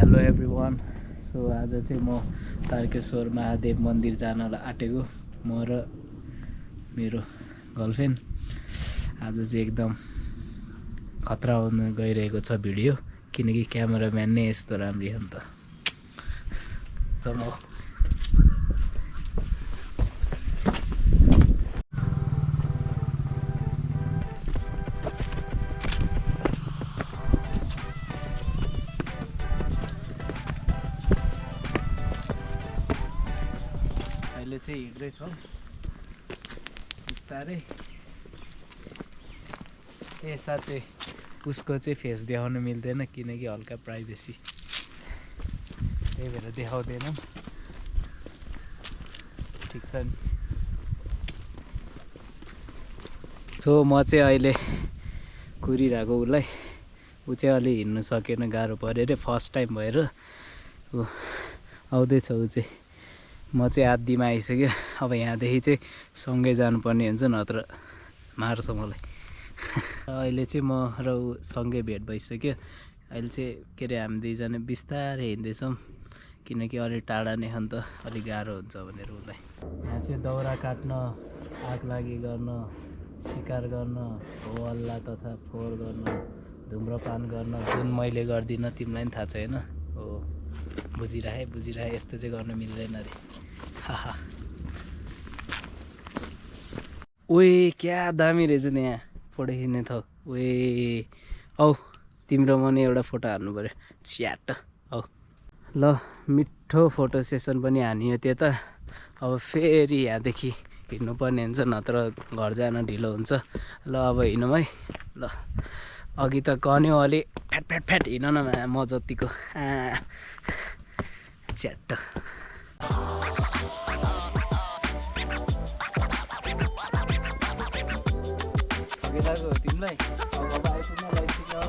Hello everyone. So आज चाहिँ म तारकेश्वर महादेव मन्दिर जानलाई आँटेको म र मेरो गर्लफ्रेन्ड। आज चाहिँ एकदम खतरा हुन गइरहेको छ भिडियो, किनकि क्यामेराम्यान नै यस्तो राम्रो हो नि त। चलो अहिले चाहिँ हिँड्दैछौँ बिस्तारै। ए साँच्चै उसको चाहिँ फेस देखाउन मिल्दैन किनकि हल्का प्राइभेसी, त्यही भएर देखाउँदैनौँ। ठिक छ नि। सो म चाहिँ अहिले कुरिरहेको उसलाई, ऊ चाहिँ अलि हिँड्नु सकेन, गाह्रो पऱ्यो अरे, फर्स्ट टाइम भएर ऊ आउँदैछ। ऊ चाहिँ म चाहिँ आधीमा आइसक्यो। अब यहाँदेखि चाहिँ सँगै जानुपर्ने हुन्छ, नत्र मार्छ मलाई। अहिले चाहिँ म र ऊ सँगै भेट भइसक्यो। अहिले चाहिँ के अरे हामी दुईजना बिस्तारै हिँड्दैछौँ, किनकि अलिक टाढा नै हो नि त, अलिक गाह्रो हुन्छ भनेर उसलाई। यहाँ चाहिँ दाउरा काट्न, आग लागि गर्न, शिकार गर्न, हल्ला तथा फोहोर गर्न, धुम्रपान गर्न, जुन मैले गर्दिनँ तिमीलाई पनि थाहा छ होइन? हो, बुझिरहे यस्तो चाहिँ गर्न मिल्दैन अरे। हाहा, ओए क्या दामी रहेछ नि, यहाँ फोटो खिच्ने ठाउँ। ओए औ तिम्रो मन एउटा फोटो हान्नु पऱ्यो, च्याट औ। ल मिठो फोटो सेसन पनि हानियो त्यता। अब फेरि यहाँदेखि हिँड्नुपर्ने हुन्छ, नत्र घर जान ढिलो हुन्छ। ल अब हिँडौँ है। ल अघि त कन्यो अलि फ्याट हिँड न म जतिको च्याट। ठगिरहेको हो तिमीलाई, अब आइपुग्न लागिसक्यो।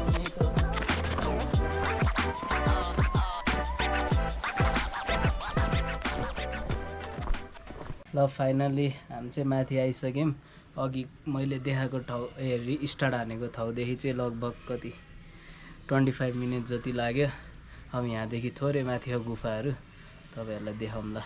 ल फाइनली हामी चाहिँ माथि आइसक्यौँ। अघि मैले देखाएको ठाउँ स्टार्ट हानेको ठाउँदेखि चाहिँ लगभग कति 25 मिनट जति लाग्यो। अब यहाँदेखि थोरै माथि हो गुफाहरू, तपाईँहरूलाई देखाउँला।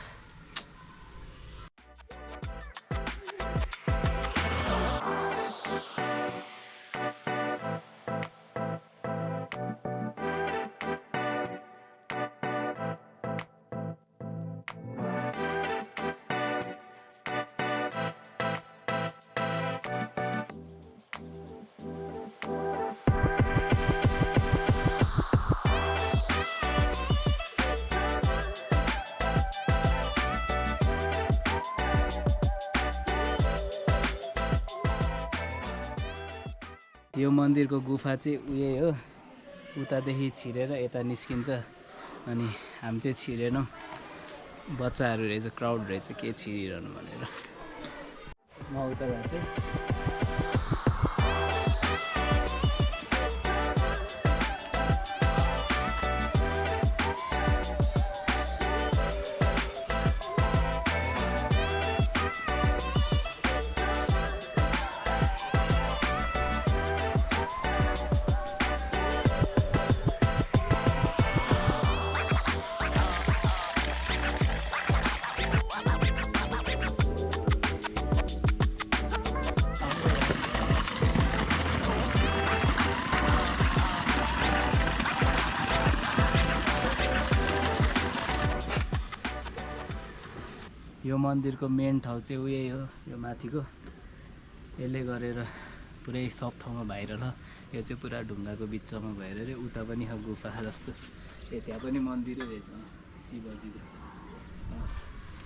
यो मन्दिरको गुफा चाहिँ उयो हो, उतादेखि छिरेर यता निस्किन्छ। अनि हामी चाहिँ छिरेनौँ, बच्चाहरू रहेछ, क्राउड रहेछ, के छिरिरहनु भनेर म उता गएको यो मन्दिरको मेन ठाउँ चाहिँ उयै हो, यो माथिको। यसले गरेर पुरै सब ठाउँमा भाइरल हो। यो चाहिँ पुरा ढुङ्गाको बिचमा भएर रे, उता पनि हो गुफा जस्तो। त्यहाँ पनि मन्दिरै रहेछ शिवजीको।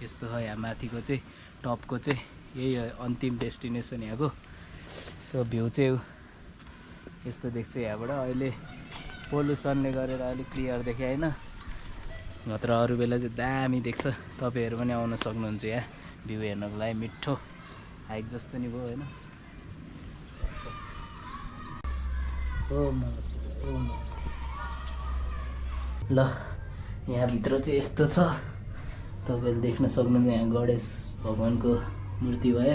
यस्तो हो यहाँ माथिको चाहिँ, टपको चाहिँ यही हो अन्तिम डेस्टिनेसन यहाँको। सो भ्यू चाहिँ यस्तो देख्छ यहाँबाट। अहिले पोल्युसनले गरेर अलिक क्लियर देखेँ होइन, नत्र अरू बेला चाहिँ दामी देख्छ। तपाईँहरू पनि आउन सक्नुहुन्छ यहाँ भ्यू हेर्नको लागि। मिठो हाइक जस्तो नि भयो होइन। ल यहाँभित्र चाहिँ यस्तो छ, तपाईँले देख्न सक्नुहुन्छ। यहाँ गणेश भगवानको मूर्ति भयो,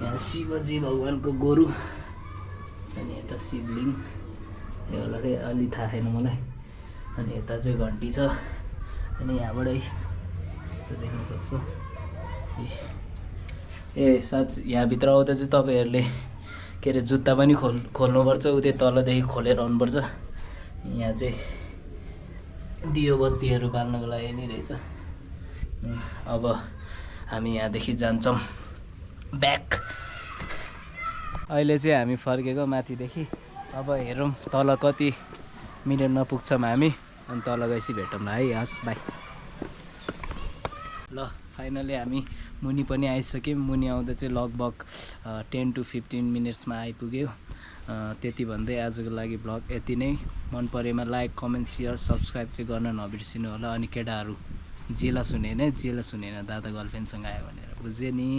यहाँ शिवजी भगवानको गोरु, अनि यता शिवलिङ। यो अलि थाहा छैन मलाई। अनि यता चाहिँ घन्टी छ अनि यहाँबाटै यस्तो देख्न सक्छ ए साँच्च यहाँभित्र आउँदा चाहिँ तपाईँहरूले के अरे जुत्ता पनि खोल्नुपर्छ उतै तलदेखि खोलेर आउनुपर्छ यहाँ चाहिँ दियो बत्तीहरू बाल्नको लागि नै रहेछ अब हामी यहाँदेखि जान्छौँ ब्याक अहिले चाहिँ हामी फर्केको माथिदेखि अब हेरौँ तल कति मिनटमा पुग्छौँ हामी अनि तल गएपछि भेटौँला है हस् बाई ल फाइनली हामी मुनि पनि आइसक्यौँ मुनि आउँदा चाहिँ लगभग 10 to 15 मिनट्समा आइपुग्यो त्यति भन्दै आजको लागि भ्लग यति नै मन परेमा लाइक कमेन्ट सेयर सब्सक्राइब चाहिँ गर्न नबिर्सिनु होला अनि केटाहरू जेलस हुने होइन दादा गर्लफ्रेन्डसँग आयो भनेर बुझ्यो नि